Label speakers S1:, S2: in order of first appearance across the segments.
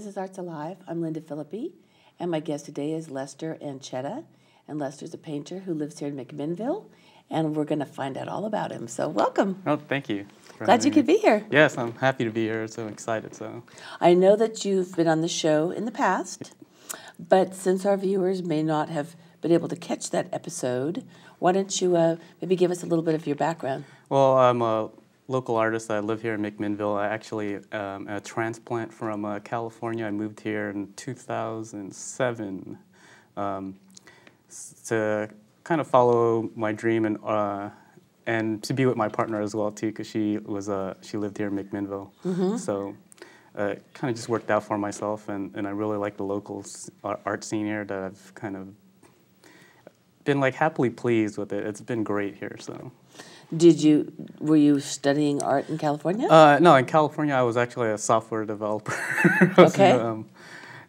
S1: This is Arts Alive. I'm Lynda Philippi, and my guest today is Lester Ancheta. And Lester's a painter who lives here in McMinnville, and we're going to find out all about him. So welcome.
S2: Oh, thank you.
S1: Glad you could be here.
S2: Yes, I'm happy to be here. So excited. So
S1: I know that you've been on the show in the past, but since our viewers may not have been able to catch that episode, why don't you maybe give us a little bit of your background?
S2: Well, I'm a local artist. I live here in McMinnville. I actually am a transplant from California. I moved here in 2007 to kind of follow my dream and to be with my partner as well too, because she lived here in McMinnville. Mm-hmm. So it kind of just worked out for myself, and I really like the local art scene here. That I've kind of been like happily pleased with it. It's been great here. So.
S1: Were you studying art in California?
S2: No, in California I was actually a software developer.
S1: Okay.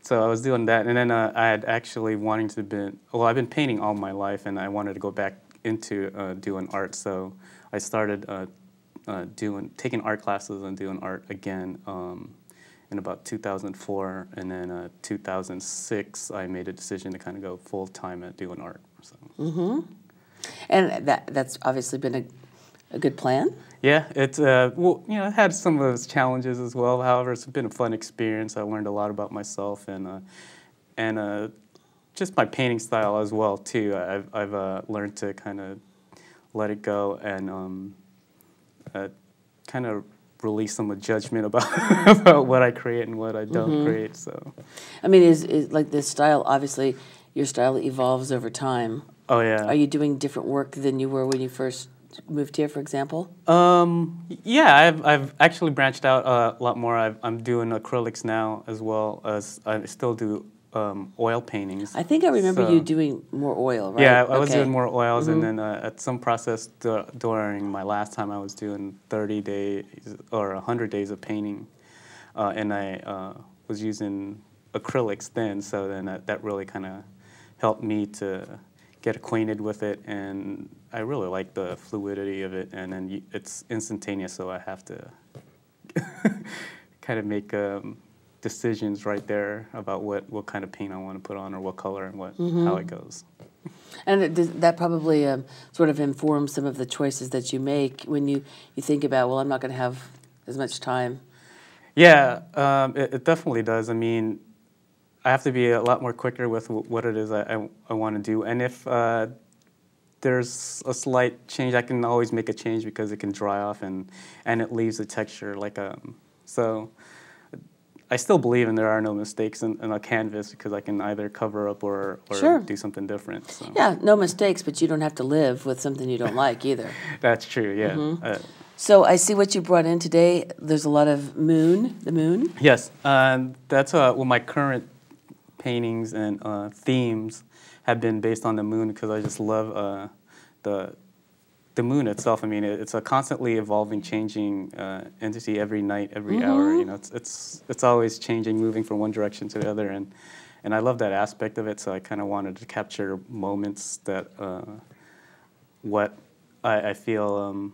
S2: So I was doing that, and then I had actually I've been painting all my life, and I wanted to go back into doing art. So I started taking art classes and doing art again in about 2004, and then 2006 I made a decision to kind of go full time at doing art. So. Mm-hmm.
S1: And that's obviously been a good plan?
S2: Yeah, it's it had some of its challenges as well. However, it's been a fun experience. I learned a lot about myself and just my painting style as well too. I've learned to kind of let it go and kind of release some judgment about about what I create and what I don't create. So,
S1: I mean, is like this style? Obviously, your style evolves over time.
S2: Oh yeah.
S1: Are you doing different work than you were when you first moved here, for example?
S2: Yeah, I've actually branched out a lot more. I'm doing acrylics now, as well as I still do oil paintings.
S1: I think I remember you doing more oil, right?
S2: Yeah, I was doing more oils, and then at some process during my last time, I was doing 30 days or 100 days of painting, and I was using acrylics then. So then that really kind of helped me to get acquainted with it, and I really like the fluidity of it, and then it's instantaneous, so I have to kind of make decisions right there about what kind of paint I want to put on, or what color, and how it goes.
S1: And that probably sort of informs some of the choices that you make when you think about, well, I'm not going to have as much time.
S2: Yeah, it definitely does. I mean, I have to be a lot more quicker with what it is I want to do. And if there's a slight change, I can always make a change because it can dry off and it leaves a texture like so I still believe there are no mistakes in a canvas, because I can either cover up or
S1: Sure.
S2: do something different. So.
S1: Yeah, no mistakes, but you don't have to live with something you don't like either.
S2: That's true, yeah.
S1: So I see what you brought in today. There's a lot of the moon.
S2: Yes, that's my current paintings and themes have been based on the moon, because I just love the moon itself. I mean, it's a constantly evolving, changing entity every night, every hour. You know, it's always changing, moving from one direction to the other, and I love that aspect of it. So I kind of wanted to capture moments that what I feel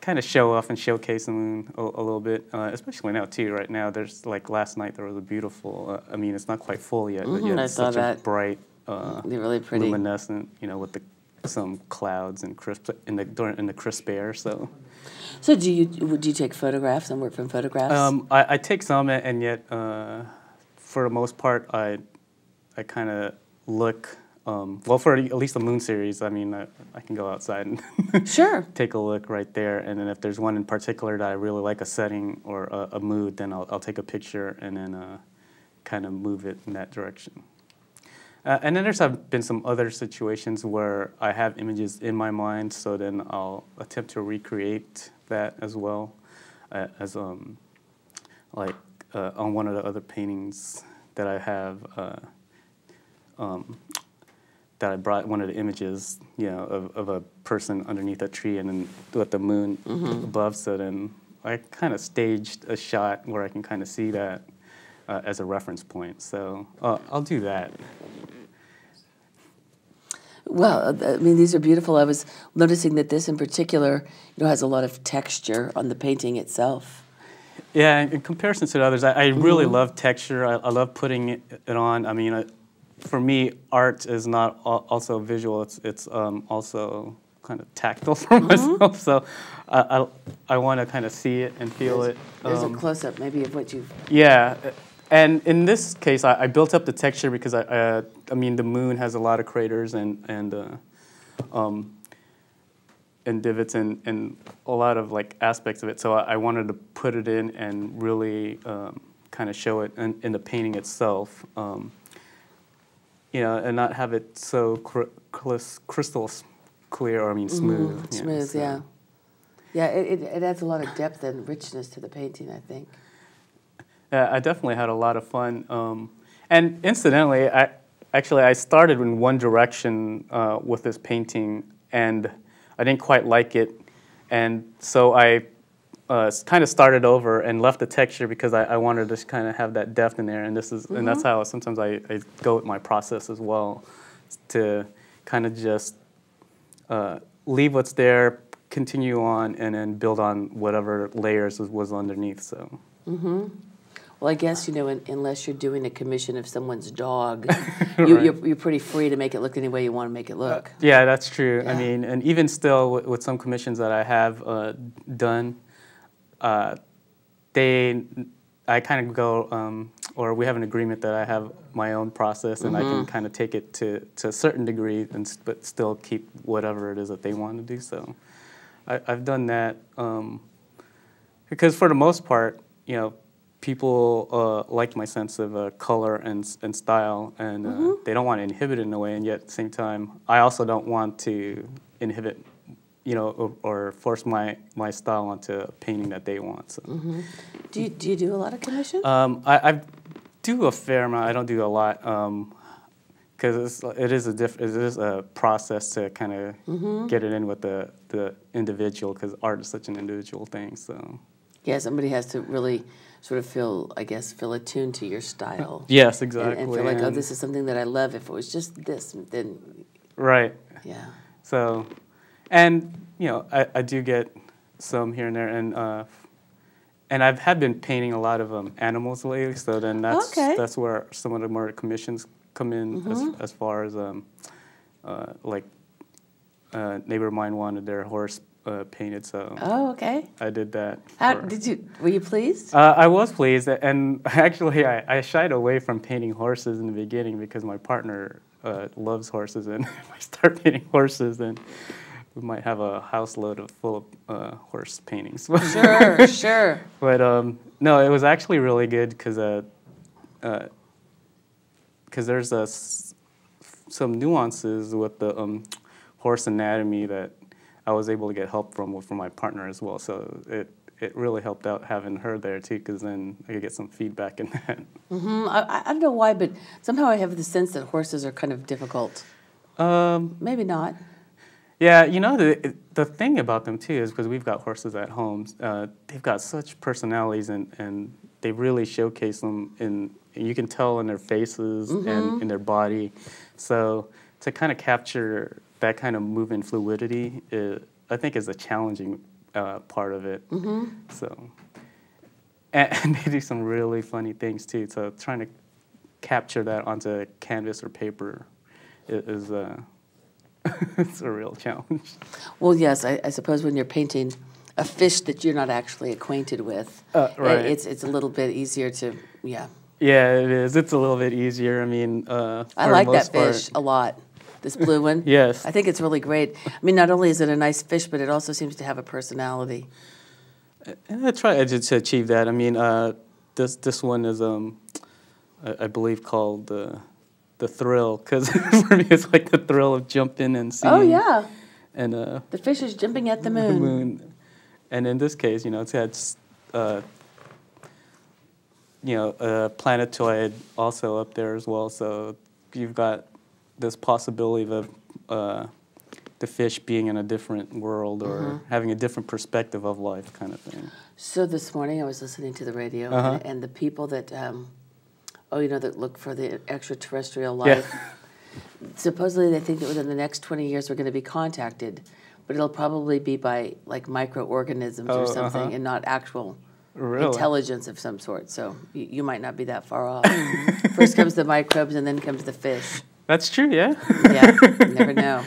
S2: kind of show off and showcase the moon a little bit, especially now too. Right now, there's like last night there was a beautiful. I mean, it's not quite full yet, but yet it's such a bright,
S1: really pretty,
S2: luminescent. You know, with some clouds and crisp in the crisp air. So
S1: would you take photographs and work from photographs?
S2: I take some, and yet for the most part, I kind of look. Well, for at least the moon series, I mean, I can go outside and
S1: Sure.
S2: take a look right there. And then if there's one in particular that I really like, a setting or a mood, then I'll take a picture and then kind of move it in that direction. And then there's been some other situations where I have images in my mind, so then I'll attempt to recreate that as well, as like on one of the other paintings that I have. That I brought one of the images, of a person underneath a tree, and then with the moon above. So then I kind of staged a shot where I can kind of see that as a reference point. So I'll do that.
S1: Well, I mean, these are beautiful. I was noticing that this in particular, has a lot of texture on the painting itself.
S2: Yeah, in comparison to the others, I really love texture. I love putting it on. I mean, for me, art is not also visual. It's also kind of tactile for myself. So I want to kind of see it and feel it.
S1: There's a close-up maybe of what you've...
S2: Yeah, and in this case, I built up the texture because I mean, the moon has a lot of craters and divots and a lot of like aspects of it. So I wanted to put it in and really kind of show it in the painting itself, you know, and not have it so crystal clear, or I mean smooth.
S1: Smooth, yeah. Yeah, it adds a lot of depth and richness to the painting, I think.
S2: Yeah, I definitely had a lot of fun. And incidentally, I started in one direction with this painting, and I didn't quite like it, and so I kind of started over and left the texture because I wanted to kind of have that depth in there, and and that's how sometimes I go with my process as well, to kind of just leave what's there, continue on, and then build on whatever layers was underneath. So.
S1: Well, I guess, you know, unless you're doing a commission of someone's dog, you're pretty free to make it look any way you want to make it look.
S2: Yeah, that's true.
S1: Yeah.
S2: I mean, and even still, with some commissions that I have done, I kind of go, or we have an agreement that I have my own process, and I can kind of take it to a certain degree, but still keep whatever it is that they want to do. So I've done that because for the most part, you know, people like my sense of color and style, and they don't want to inhibit it in a way, and yet at the same time, I also don't want to inhibit, you know, or force my style onto a painting that they want. So.
S1: Do you do a lot of commissions?
S2: I do a fair amount. I don't do a lot because it is a process to kind of get it in with the individual, because art is such an individual thing. So.
S1: Yeah, somebody has to really sort of feel attuned to your style.
S2: Yes, exactly.
S1: And feel like, oh, this is something that I love. If it was just this, then...
S2: Right.
S1: Yeah.
S2: So, and, you know, I do get some here and there, and I've been painting a lot of animals lately, so then that's where some of the more commissions come in, as far as, like, a neighbor of mine wanted their horse painted, so I did that.
S1: Were you pleased?
S2: I was pleased, and actually I shied away from painting horses in the beginning because my partner loves horses, and if I start painting horses, then we might have a house load full of horse paintings.
S1: Sure.
S2: But no, it was actually really good because there's some nuances with the horse anatomy that I was able to get help from my partner as well. So it really helped out having her there too, because then I could get some feedback in that.
S1: I don't know why, but somehow I have the sense that horses are kind of difficult. Maybe not.
S2: Yeah, you know, the thing about them too is because we've got horses at home, they've got such personalities, and they really showcase them and you can tell in their faces and in their body. So to kind of capture that kind of movement fluidity, I think, is a challenging part of it. So, and they do some really funny things too. So trying to capture that onto canvas or paper is it's a real challenge.
S1: Well, yes, I suppose when you're painting a fish that you're not actually acquainted with,
S2: right.
S1: it's a little bit easier to,
S2: Yeah, it is. It's a little bit easier. I mean,
S1: I like that fish a lot. This blue one.
S2: Yes.
S1: I think it's really great. I mean, not only is it a nice fish, but it also seems to have a personality.
S2: And I try to achieve that. I mean, this one is, I believe, called the thrill, because for me it's like the thrill of jumping and seeing.
S1: Oh yeah.
S2: And
S1: the fish is jumping at the moon.
S2: The moon. And in this case, you know, it's had you know, a planetoid also up there as well. So you've got this possibility of the fish being in a different world or having a different perspective of life, kind of thing.
S1: So this morning I was listening to the radio, and the people that, that look for the extraterrestrial life, supposedly they think that within the next 20 years we're going to be contacted, but it'll probably be by like microorganisms or something, and not actual
S2: Really?
S1: intelligence of some sort. So you might not be that far off. First comes the microbes, and then comes the fish.
S2: That's true, yeah.
S1: Yeah, you never know.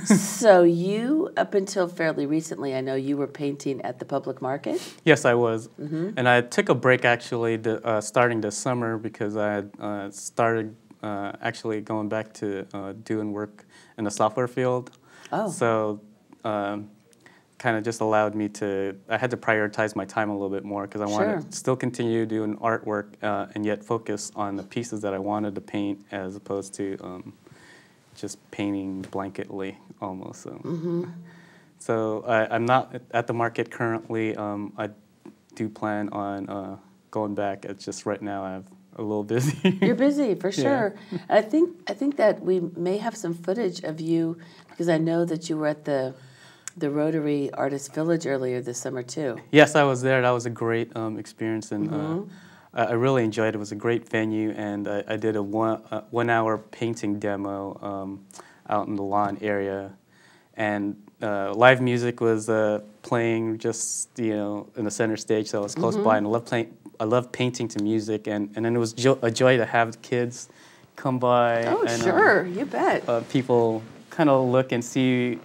S1: So you, up until fairly recently, I know you were painting at the public market?
S2: Yes, I was. And I took a break actually starting this summer because I had started actually going back to doing work in the software field.
S1: Oh.
S2: So kind of just allowed me to, I had to prioritize my time a little bit more because I wanted to still continue doing artwork and yet focus on the pieces that I wanted to paint as opposed to just painting blanketly almost. So I'm not at the market currently. I do plan on going back. It's just right now I'm a little busy.
S1: You're busy, for sure. I think that we may have some footage of you because I know that you were at the Rotary Artist Village earlier this summer too.
S2: Yes, I was there. That was a great experience, and I really enjoyed it. It was a great venue, and I did a 1 hour painting demo out in the lawn area, and live music was playing just in the center stage, so I was close by, and I love painting to music, and then it was a joy to have kids come by.
S1: Oh,
S2: and,
S1: sure, you bet.
S2: People kind of look and see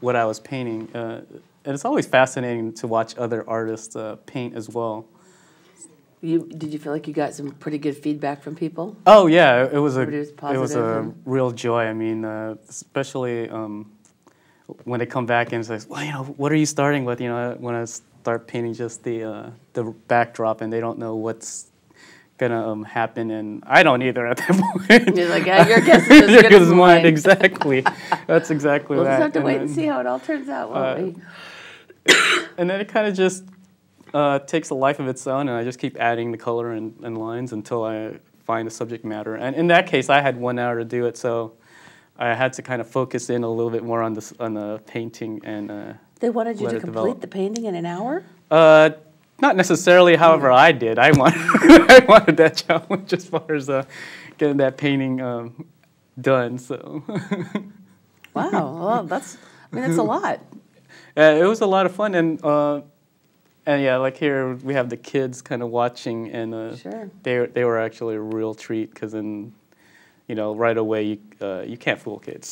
S2: what I was painting. And it's always fascinating to watch other artists paint as well.
S1: Did you feel like you got some pretty good feedback from people?
S2: Oh yeah, it was
S1: positive
S2: real joy. I mean, especially when they come back and say, "Well, what are you starting with?" When I start painting just the backdrop, and they don't know what's gonna happen, and I don't either at that point.
S1: You're like, your guess is as good as mine.
S2: Exactly. That's exactly
S1: We'll
S2: that.
S1: just have to wait and see how it all turns out, won't we?
S2: And then it kind of just takes a life of its own, and I just keep adding the color and lines until I find a subject matter. And in that case, I had 1 hour to do it, so I had to kind of focus in a little bit more on the painting and.
S1: They wanted you to complete the painting in an hour?
S2: Not necessarily. However, I did. I wanted that challenge as far as getting that painting done. So.
S1: Wow. Well, that's a lot.
S2: It was a lot of fun, and yeah, like here we have the kids kind of watching, and they were actually a real treat because then, right away you can't fool kids,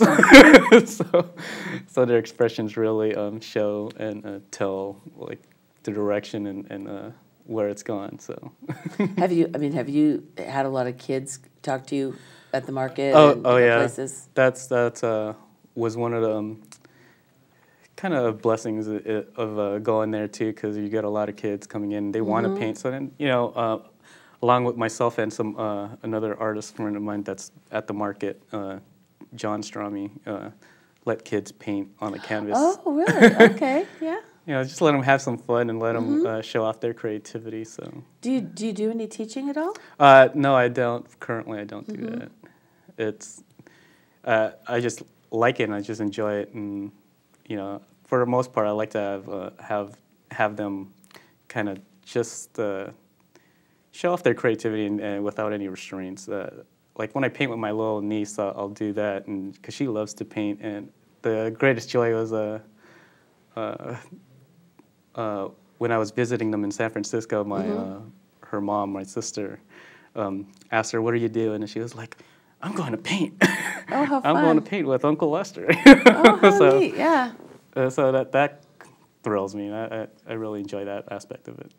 S2: so their expressions really show and tell like the direction and where it's gone. So. Have
S1: you had a lot of kids talk to you at the market?
S2: Oh yeah.
S1: Places?
S2: That was one of the kind of blessings of going there too, because you get a lot of kids coming in. They want to paint, so then along with myself and some another artist friend of mine that's at the market, John Strami, let kids paint on a canvas. Oh,
S1: really? Okay, yeah.
S2: Just let them have some fun and let them show off their creativity. So.
S1: Do you do any teaching at all?
S2: No, I don't. Currently, I don't do that. It's I just like it and I just enjoy it, and for the most part, I like to have them kind of just show off their creativity and without any restraints. Like when I paint with my little niece, I'll do that, and because she loves to paint. And the greatest joy was when I was visiting them in San Francisco. Her mom, my sister, asked her, "What are you doing?" And she was like, "I'm going to paint."
S1: Oh, how fun!
S2: I'm going to paint with Uncle Lester.
S1: Oh, how neat! Yeah.
S2: So that thrills me. I really enjoy that aspect of it.